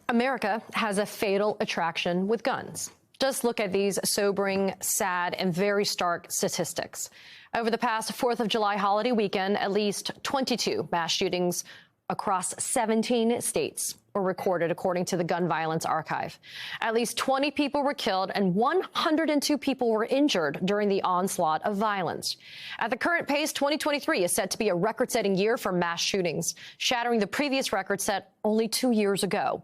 America has a fatal attraction with guns. Just look at these sobering, sad, and very stark statistics. Over the past 4th of July holiday weekend, at least 22 mass shootings across 17 states were recorded, according to the Gun Violence Archive. At least 20 people were killed and 102 people were injured during the onslaught of violence. At the current pace, 2023 is set to be a record-setting year for mass shootings, shattering the previous record set only 2 years ago.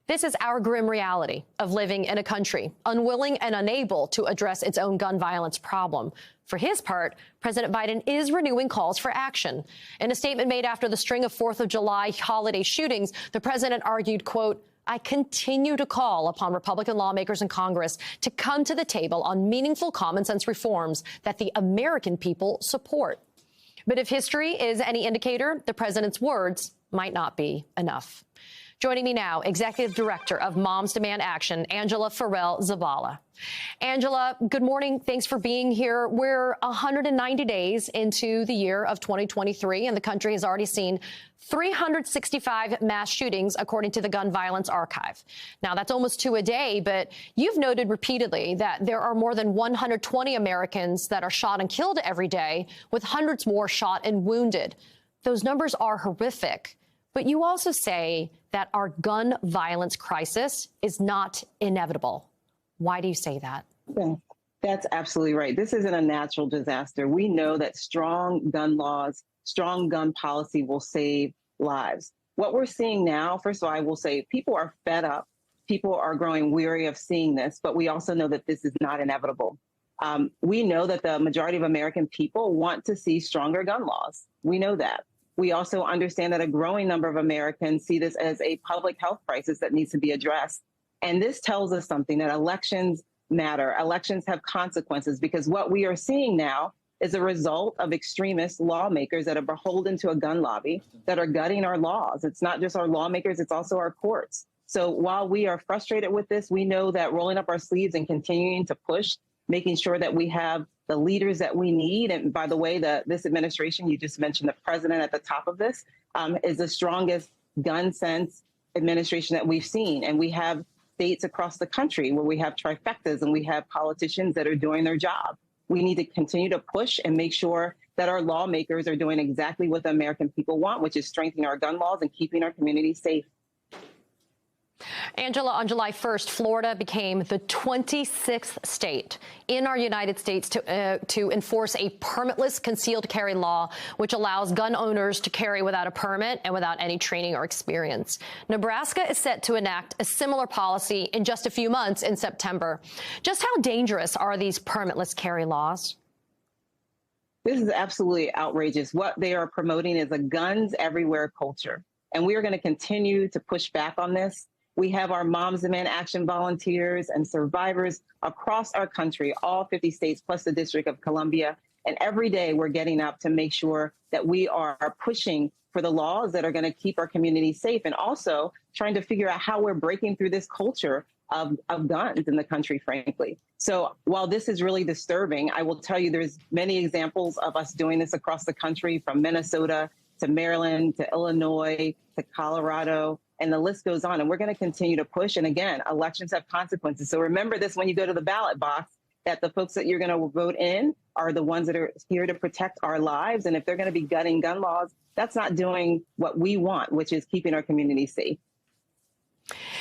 This is our grim reality of living in a country unwilling and unable to address its own gun violence problem. For his part, President Biden is renewing calls for action. In a statement made after the string of 4th of July holiday shootings, the president argued, quote, "I continue to call upon Republican lawmakers in Congress to come to the table on meaningful common sense reforms that the American people support." But if history is any indicator, the president's words might not be enough. Joining me now, Executive Director of Moms Demand Action, Angela Farrell Zavala. Angela, good morning. Thanks for being here. We're 190 days into the year of 2023, and the country has already seen 365 mass shootings, according to the Gun Violence Archive. Now, that's almost 2 a day, but you've noted repeatedly that there are more than 120 Americans that are shot and killed every day, with hundreds more shot and wounded. Those numbers are horrific. But you also say that our gun violence crisis is not inevitable. Why do you say that? Yeah, that's absolutely right. This isn't a natural disaster. We know that strong gun laws, strong gun policy will save lives. What we're seeing now, first of all, I will say people are fed up. People are growing weary of seeing this, but we also know that this is not inevitable. We know that the majority of American people want to see stronger gun laws. We know that. We also understand that a growing number of Americans see this as a public health crisis that needs to be addressed. And this tells us something, that elections matter. Elections have consequences, because what we are seeing now is a result of extremist lawmakers that are beholden to a gun lobby that are gutting our laws. It's not just our lawmakers, it's also our courts. So while we are frustrated with this, we know that rolling up our sleeves and continuing to push, making sure that we have the leaders that we need. And by the way, this administration, you just mentioned the president at the top of this, is the strongest gun sense administration that we've seen. And we have states across the country where we have trifectas and we have politicians that are doing their job. We need to continue to push and make sure that our lawmakers are doing exactly what the American people want, which is strengthening our gun laws and keeping our communities safe. Angela, on July 1st, Florida became the 26th state in our United States to enforce a permitless concealed carry law, which allows gun owners to carry without a permit and without any training or experience. Nebraska is set to enact a similar policy in just a few months in September. Just how dangerous are these permitless carry laws? This is absolutely outrageous. What they are promoting is a guns everywhere culture. And we are going to continue to push back on this. We have our Moms Demand Action volunteers and survivors across our country, all 50 states, plus the District of Columbia. And every day we're getting up to make sure that we are pushing for the laws that are going to keep our community safe, and also trying to figure out how we're breaking through this culture of guns in the country, frankly. So while this is really disturbing, I will tell you there's many examples of us doing this across the country, from Minnesota to Maryland to Illinois to Colorado. And the list goes on. And we're going to continue to push. And again, elections have consequences. So remember this when you go to the ballot box, that the folks that you're going to vote in are the ones that are here to protect our lives. And if they're going to be gutting gun laws, that's not doing what we want, which is keeping our community safe.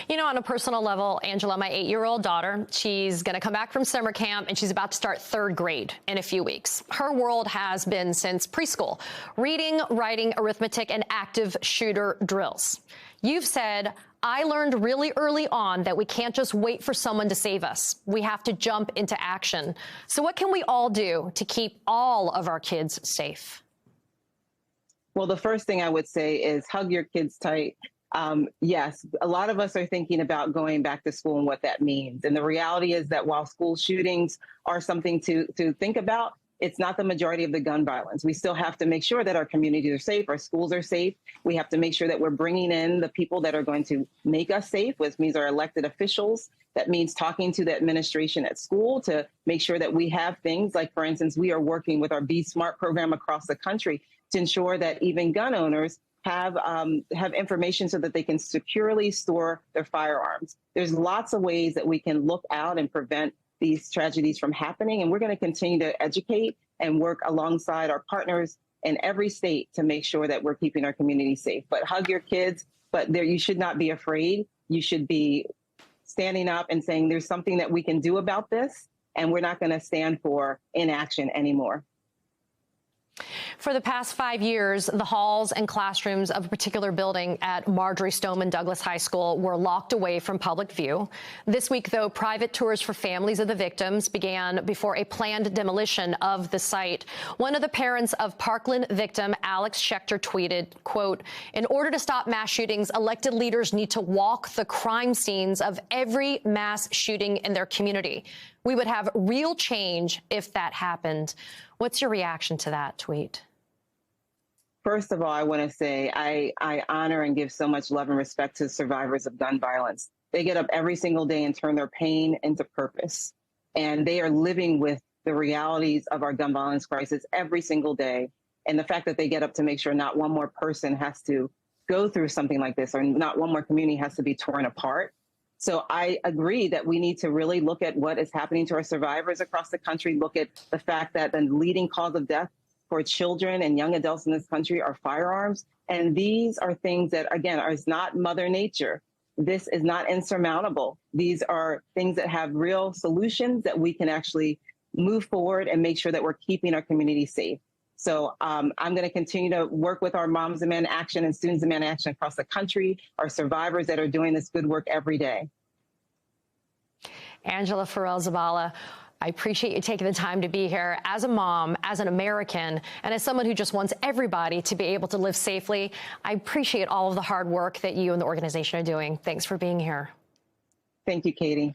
You know, on a personal level, Angela, my 8-year-old daughter, she's going to come back from summer camp and she's about to start 3rd grade in a few weeks. Her world has been, since preschool, reading, writing, arithmetic, and active shooter drills. You've said, I learned really early on that we can't just wait for someone to save us. We have to jump into action. So what can we all do to keep all of our kids safe? Well, the first thing I would say is hug your kids tight. Yes, a lot of us are thinking about going back to school and what that means. And the reality is that while school shootings are something to think about, it's not the majority of the gun violence. We still have to make sure that our communities are safe, our schools are safe. We have to make sure that we're bringing in the people that are going to make us safe, which means our elected officials. That means talking to the administration at school to make sure that we have things like, for instance, we are working with our Be Smart program across the country to ensure that even gun owners have information so that they can securely store their firearms. There's lots of ways that we can look out and prevent these tragedies from happening. And we're going to continue to educate and work alongside our partners in every state to make sure that we're keeping our community safe. But hug your kids, but you should not be afraid. You should be standing up and saying there's something that we can do about this, and we're not going to stand for inaction anymore. For the past 5 years, the halls and classrooms of a particular building at Marjory Stoneman Douglas High School were locked away from public view. This week, though, private tours for families of the victims began before a planned demolition of the site. One of the parents of Parkland victim Alex Schechter tweeted, quote, "In order to stop mass shootings, elected leaders need to walk the crime scenes of every mass shooting in their community. We would have real change if that happened." What's your reaction to that tweet? First of all, I want to say I honor and give so much love and respect to survivors of gun violence. They get up every single day and turn their pain into purpose. And they are living with the realities of our gun violence crisis every single day. And the fact that they get up to make sure not one more person has to go through something like this, or not one more community has to be torn apart. So I agree that we need to really look at what is happening to our survivors across the country, look at the fact that the leading cause of death for children and young adults in this country are firearms. And these are things that, again, is not Mother Nature. This is not insurmountable. These are things that have real solutions that we can actually move forward and make sure that we're keeping our community safe. So I'm going to continue to work with our Moms Demand Action and Students Demand Action across the country, our survivors that are doing this good work every day. Angela Farrell Zavala, I appreciate you taking the time to be here. As a mom, as an American, and as someone who just wants everybody to be able to live safely, I appreciate all of the hard work that you and the organization are doing. Thanks for being here. Thank you, Katie.